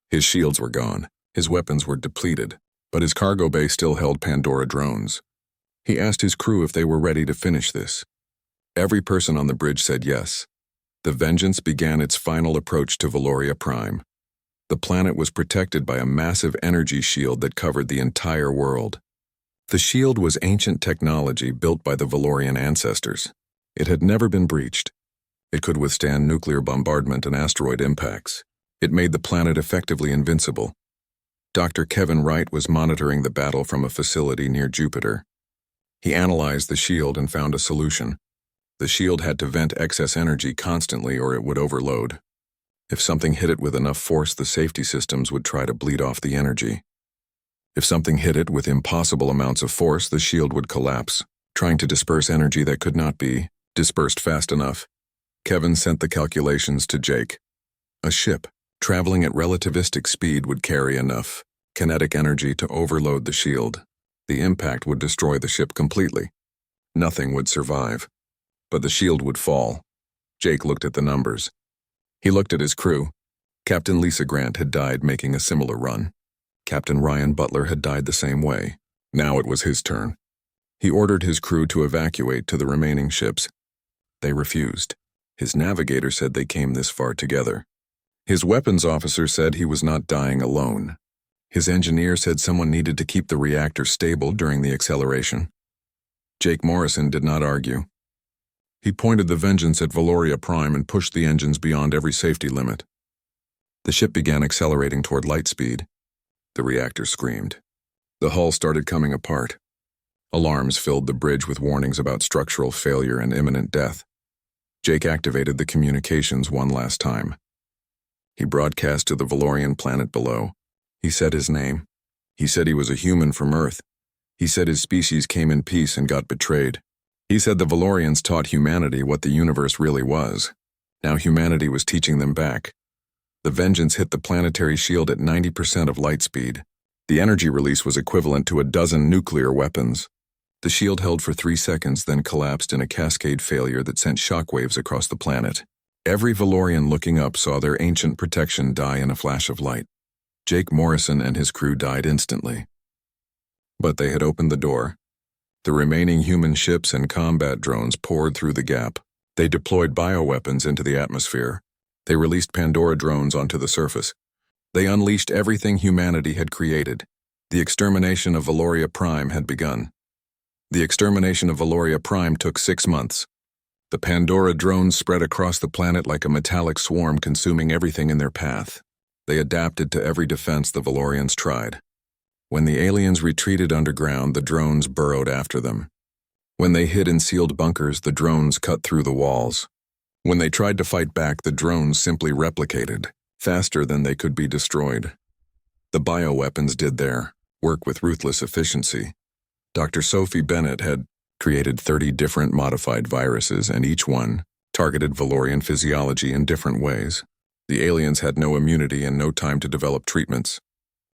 [SPEAKER 1] His shields were gone. His weapons were depleted, but his cargo bay still held Pandora drones. He asked his crew if they were ready to finish this. Every person on the bridge said yes. The Vengeance began its final approach to Valoria Prime. The planet was protected by a massive energy shield that covered the entire world. The shield was ancient technology built by the Valorian ancestors. It had never been breached. It could withstand nuclear bombardment and asteroid impacts. It made the planet effectively invincible. Dr. Kevin Wright was monitoring the battle from a facility near Jupiter. He analyzed the shield and found a solution. The shield had to vent excess energy constantly or it would overload. If something hit it with enough force, the safety systems would try to bleed off the energy. If something hit it with impossible amounts of force, the shield would collapse, trying to disperse energy that could not be dispersed fast enough. Kevin sent the calculations to Jake. A ship, traveling at relativistic speed, would carry enough kinetic energy to overload the shield. The impact would destroy the ship completely. Nothing would survive. But the shield would fall. Jake looked at the numbers. He looked at his crew. Captain Lisa Grant had died making a similar run. Captain Ryan Butler had died the same way. Now it was his turn. He ordered his crew to evacuate to the remaining ships. They refused. His navigator said they came this far together. His weapons officer said he was not dying alone. His engineer said someone needed to keep the reactor stable during the acceleration. Jake Morrison did not argue. He pointed the Vengeance at Valoria Prime and pushed the engines beyond every safety limit. The ship began accelerating toward light speed. The reactor screamed. The hull started coming apart. Alarms filled the bridge with warnings about structural failure and imminent death. Jake activated the communications one last time. He broadcast to the Valorian planet below. He said his name. He said he was a human from Earth. He said his species came in peace and got betrayed. He said the Valorians taught humanity what the universe really was. Now humanity was teaching them back. The Vengeance hit the planetary shield at 90% of light speed. The energy release was equivalent to a dozen nuclear weapons. The shield held for 3 seconds, then collapsed in a cascade failure that sent shockwaves across the planet. Every Valorian looking up saw their ancient protection die in a flash of light. Jake Morrison and his crew died instantly. But they had opened the door. The remaining human ships and combat drones poured through the gap. They deployed bioweapons into the atmosphere. They released Pandora drones onto the surface. They unleashed everything humanity had created. The extermination of Valoria Prime had begun. The extermination of Valoria Prime took 6 months. The Pandora drones spread across the planet like a metallic swarm, consuming everything in their path. They adapted to every defense the Valorians tried. When the aliens retreated underground, the drones burrowed after them. When they hid in sealed bunkers, the drones cut through the walls. When they tried to fight back, the drones simply replicated, faster than they could be destroyed. The bioweapons did their work with ruthless efficiency. Dr. Sophie Bennett had created 30 different modified viruses, and each one targeted Valorian physiology in different ways. The aliens had no immunity and no time to develop treatments.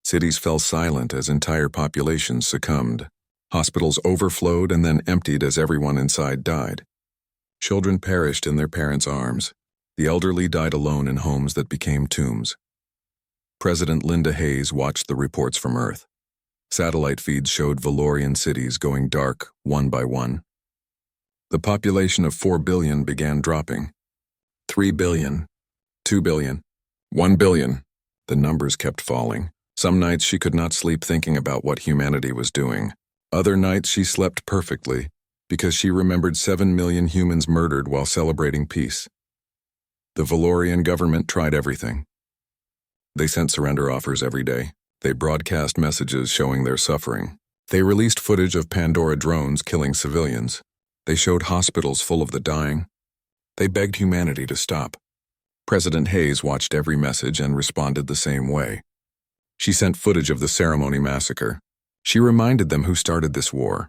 [SPEAKER 1] Cities fell silent as entire populations succumbed. Hospitals overflowed and then emptied as everyone inside died. Children perished in their parents' arms. The elderly died alone in homes that became tombs. President Linda Hayes watched the reports from Earth. Satellite feeds showed Valorian cities going dark one by one. The population of 4 billion began dropping. 3 billion, 2 billion, 1 billion. The numbers kept falling. Some nights she could not sleep thinking about what humanity was doing. Other nights she slept perfectly because she remembered 7 million humans murdered while celebrating peace. The Valorian government tried everything. They sent surrender offers every day. They broadcast messages showing their suffering. They released footage of Pandora drones killing civilians. They showed hospitals full of the dying. They begged humanity to stop. President Hayes watched every message and responded the same way. She sent footage of the ceremony massacre. She reminded them who started this war.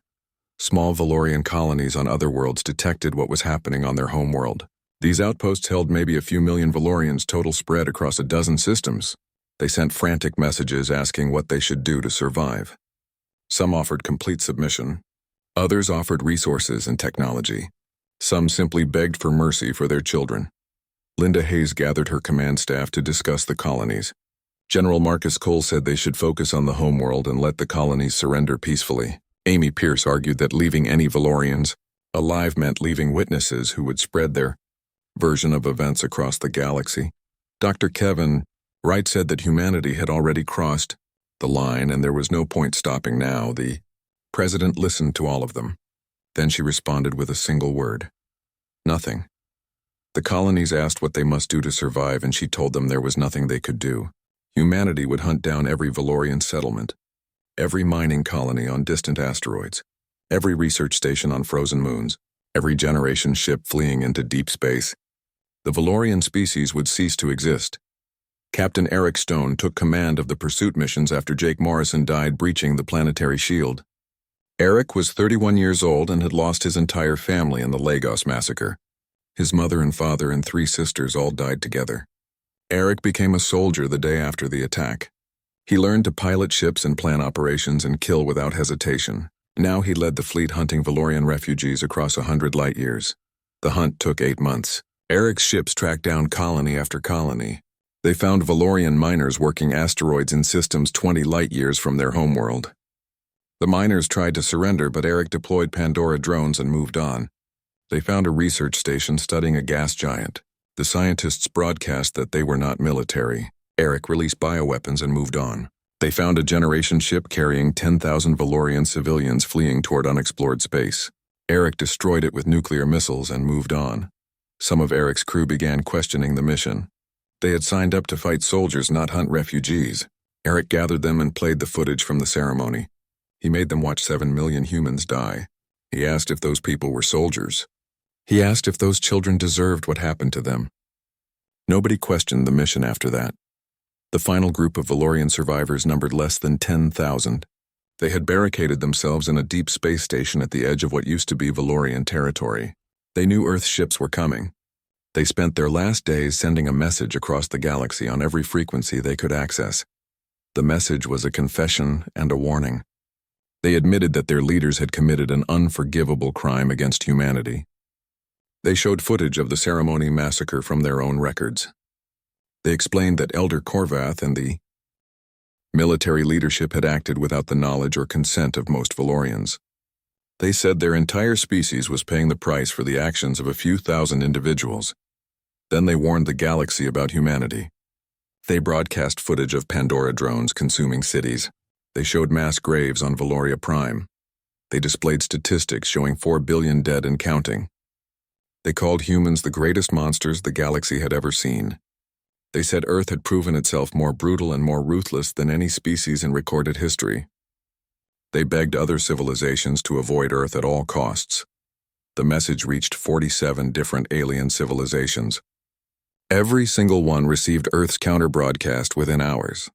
[SPEAKER 1] Small Valorian colonies on other worlds detected what was happening on their home world. These outposts held maybe a few million Valorians total spread across a dozen systems. They sent frantic messages asking what they should do to survive. Some offered complete submission. Others offered resources and technology. Some simply begged for mercy for their children. Linda Hayes gathered her command staff to discuss the colonies. General Marcus Cole said they should focus on the homeworld and let the colonies surrender peacefully. Amy Pierce argued that leaving any Valorians alive meant leaving witnesses who would spread their version of events across the galaxy. Dr. Kevin Wright said that humanity had already crossed the line and there was no point stopping now. The president listened to all of them. Then she responded with a single word. Nothing. The colonies asked what they must do to survive and she told them there was nothing they could do. Humanity would hunt down every Valorian settlement, every mining colony on distant asteroids, every research station on frozen moons, every generation ship fleeing into deep space. The Valorian species would cease to exist. Captain Eric Stone took command of the pursuit missions after Jake Morrison died breaching the planetary shield. Eric was 31 years old and had lost his entire family in the Lagos massacre. His mother and father and 3 sisters all died together. Eric became a soldier the day after the attack. He learned to pilot ships and plan operations and kill without hesitation. Now he led the fleet hunting Valorian refugees across 100 light years. The hunt took 8 months. Eric's ships tracked down colony after colony. They found Valorian miners working asteroids in systems 20 light years from their homeworld. The miners tried to surrender, but Eric deployed Pandora drones and moved on. They found a research station studying a gas giant. The scientists broadcast that they were not military. Eric released bioweapons and moved on. They found a generation ship carrying 10,000 Valorian civilians fleeing toward unexplored space. Eric destroyed it with nuclear missiles and moved on. Some of Eric's crew began questioning the mission. They had signed up to fight soldiers, not hunt refugees. Eric gathered them and played the footage from the ceremony. He made them watch 7 million humans die. He asked if those people were soldiers. He asked if those children deserved what happened to them. Nobody questioned the mission after that. The final group of Valorian survivors numbered less than 10,000. They had barricaded themselves in a deep space station at the edge of what used to be Valorian territory. They knew Earth ships were coming. They spent their last days sending a message across the galaxy on every frequency they could access. The message was a confession and a warning. They admitted that their leaders had committed an unforgivable crime against humanity. They showed footage of the ceremony massacre from their own records. They explained that Elder Korvath and the military leadership had acted without the knowledge or consent of most Valorians. They said their entire species was paying the price for the actions of a few thousand individuals. Then they warned the galaxy about humanity. They broadcast footage of Pandora drones consuming cities. They showed mass graves on Valoria Prime. They displayed statistics showing 4 billion dead and counting. They called humans the greatest monsters the galaxy had ever seen. They said Earth had proven itself more brutal and more ruthless than any species in recorded history. They begged other civilizations to avoid Earth at all costs. The message reached 47 different alien civilizations. Every single one received Earth's counter-broadcast within hours.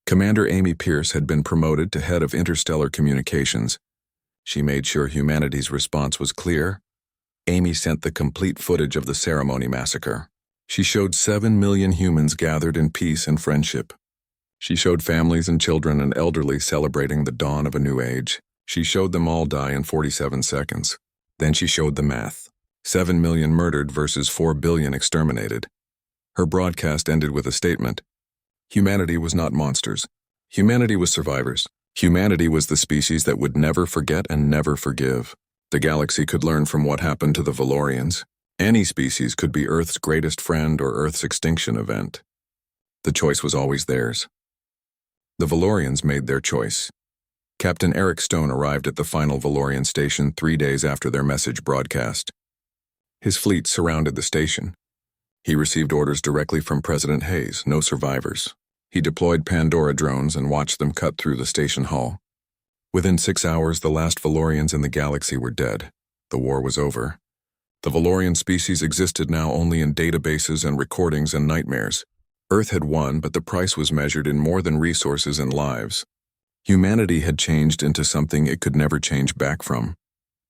[SPEAKER 1] Commander Amy Pierce had been promoted to head of interstellar communications. She made sure humanity's response was clear. Amy sent the complete footage of the ceremony massacre. She showed 7 million humans gathered in peace and friendship. She showed families and children and elderly celebrating the dawn of a new age. She showed them all die in 47 seconds. Then she showed the math. 7 million murdered versus 4 billion exterminated. Her broadcast ended with a statement. Humanity was not monsters. Humanity was survivors. Humanity was the species that would never forget and never forgive. The galaxy could learn from what happened to the Valorians. Any species could be Earth's greatest friend or Earth's extinction event. The choice was always theirs. The Valorians made their choice. Captain Eric Stone arrived at the final Valorian station 3 days after their message broadcast. His fleet surrounded the station. He received orders directly from President Hayes, no survivors. He deployed Pandora drones and watched them cut through the station hull. Within 6 hours, the last Valorians in the galaxy were dead. The war was over. The Valorian species existed now only in databases and recordings and nightmares. Earth had won, but the price was measured in more than resources and lives. Humanity had changed into something it could never change back from.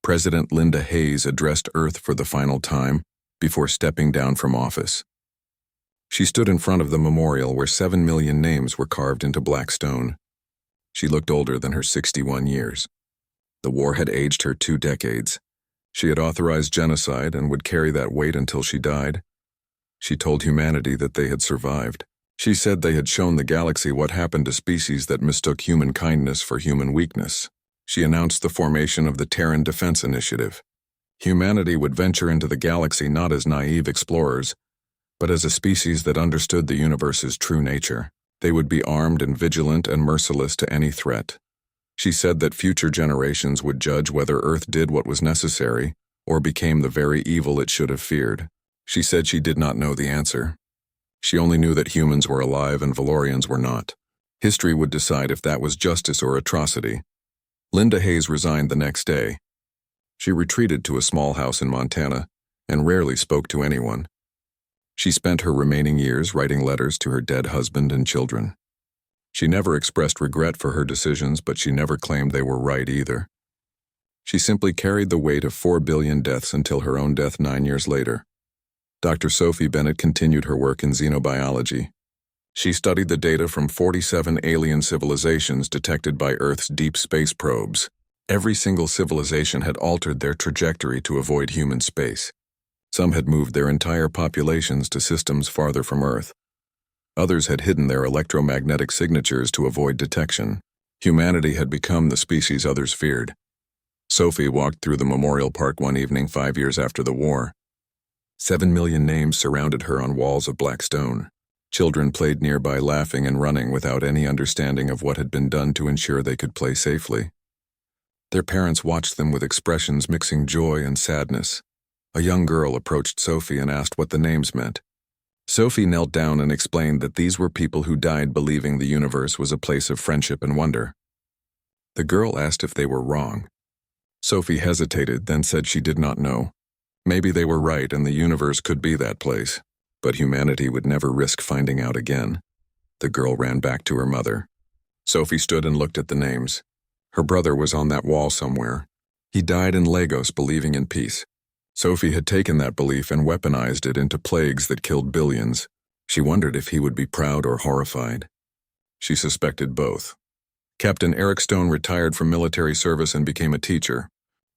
[SPEAKER 1] President Linda Hayes addressed Earth for the final time before stepping down from office. She stood in front of the memorial where 7 million names were carved into black stone. She looked older than her 61 years. The war had aged her 2 decades. She had authorized genocide and would carry that weight until she died. She told humanity that they had survived. She said they had shown the galaxy what happened to species that mistook human kindness for human weakness. She announced the formation of the Terran Defense Initiative. Humanity would venture into the galaxy not as naive explorers, but as a species that understood the universe's true nature. They would be armed and vigilant and merciless to any threat. She said that future generations would judge whether Earth did what was necessary or became the very evil it should have feared. She said she did not know the answer. She only knew that humans were alive and Valorians were not. History would decide if that was justice or atrocity. Linda Hayes resigned the next day. She retreated to a small house in Montana and rarely spoke to anyone. She spent her remaining years writing letters to her dead husband and children. She never expressed regret for her decisions, but she never claimed they were right either. She simply carried the weight of 4 billion deaths until her own death 9 years later. Dr. Sophie Bennett continued her work in xenobiology. She studied the data from 47 alien civilizations detected by Earth's deep space probes. Every single civilization had altered their trajectory to avoid human space. Some had moved their entire populations to systems farther from Earth. Others had hidden their electromagnetic signatures to avoid detection. Humanity had become the species others feared. Sophie walked through the memorial park one evening 5 years after the war. 7 million names surrounded her on walls of black stone. Children played nearby, laughing and running without any understanding of what had been done to ensure they could play safely. Their parents watched them with expressions mixing joy and sadness. A young girl approached Sophie and asked what the names meant. Sophie knelt down and explained that these were people who died believing the universe was a place of friendship and wonder. The girl asked if they were wrong. Sophie hesitated, then said she did not know. Maybe they were right and the universe could be that place, but humanity would never risk finding out again. The girl ran back to her mother. Sophie stood and looked at the names. Her brother was on that wall somewhere. He died in Lagos believing in peace. Sophie had taken that belief and weaponized it into plagues that killed billions. She wondered if he would be proud or horrified. She suspected both. Captain Eric Stone retired from military service and became a teacher.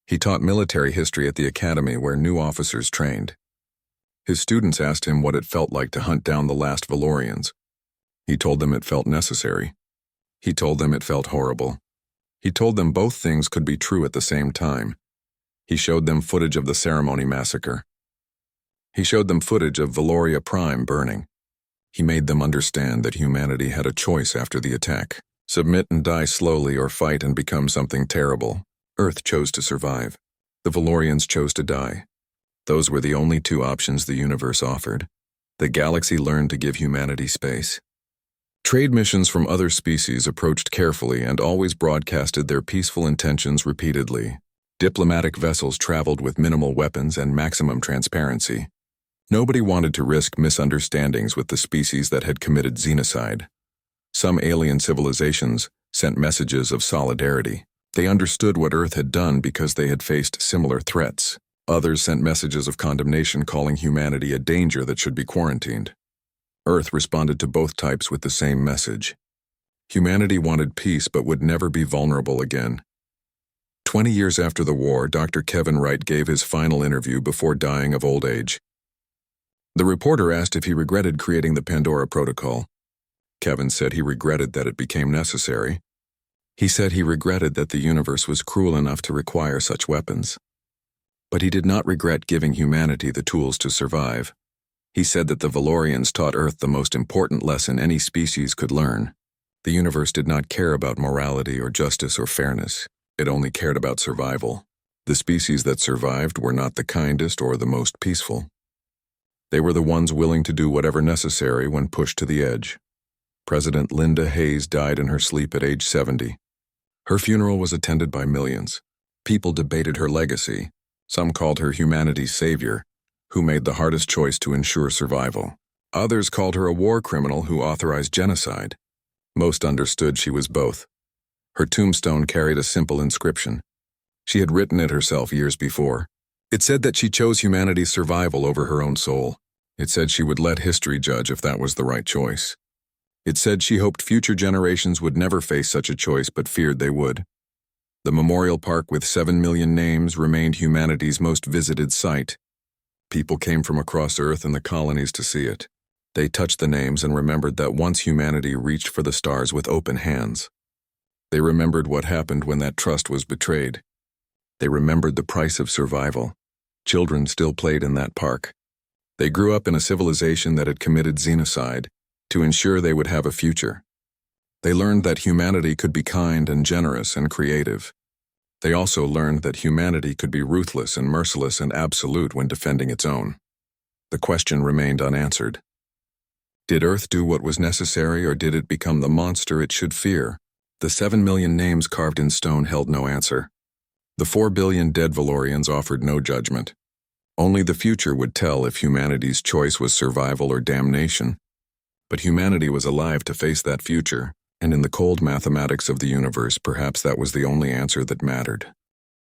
[SPEAKER 1] He taught military history at the academy where new officers trained. His students asked him what it felt like to hunt down the last Valorians. He told them it felt necessary. He told them it felt horrible. He told them both things could be true at the same time. He showed them footage of the ceremony massacre. He showed them footage of Valoria Prime burning. He made them understand that humanity had a choice after the attack: submit and die slowly or fight and become something terrible. Earth chose to survive. The Valorians chose to die. Those were the only 2 options the universe offered. The galaxy learned to give humanity space. Trade missions from other species approached carefully and always broadcasted their peaceful intentions repeatedly. Diplomatic vessels traveled with minimal weapons and maximum transparency. Nobody wanted to risk misunderstandings with the species that had committed xenocide. Some alien civilizations sent messages of solidarity. They understood what Earth had done because they had faced similar threats. Others sent messages of condemnation calling humanity a danger that should be quarantined. Earth responded to both types with the same message. Humanity wanted peace but would never be vulnerable again. 20 years after the war, Dr. Kevin Wright gave his final interview before dying of old age. The reporter asked if he regretted creating the Pandora Protocol. Kevin said he regretted that it became necessary. He said he regretted that the universe was cruel enough to require such weapons. But he did not regret giving humanity the tools to survive. He said that the Valorians taught Earth the most important lesson any species could learn. The universe did not care about morality or justice or fairness. It only cared about survival. The species that survived were not the kindest or the most peaceful. They were the ones willing to do whatever necessary when pushed to the edge. President Linda Hayes died in her sleep at age 70. Her funeral was attended by millions. People debated her legacy. Some called her humanity's savior, who made the hardest choice to ensure survival. Others called her a war criminal who authorized genocide. Most understood she was both. Her tombstone carried a simple inscription. She had written it herself years before. It said that she chose humanity's survival over her own soul. It said she would let history judge if that was the right choice. It said she hoped future generations would never face such a choice but feared they would. The memorial park with 7 million names remained humanity's most visited site. People came from across Earth and the colonies to see it. They touched the names and remembered that once humanity reached for the stars with open hands. They remembered what happened when that trust was betrayed. They remembered the price of survival. Children still played in that park. They grew up in a civilization that had committed xenocide to ensure they would have a future. They learned that humanity could be kind and generous and creative. They also learned that humanity could be ruthless and merciless and absolute when defending its own. The question remained unanswered. Did Earth do what was necessary, or did it become the monster it should fear? The 7 million names carved in stone held no answer. The 4 billion dead Valorians offered no judgment. Only the future would tell if humanity's choice was survival or damnation. But humanity was alive to face that future, and in the cold mathematics of the universe, perhaps that was the only answer that mattered.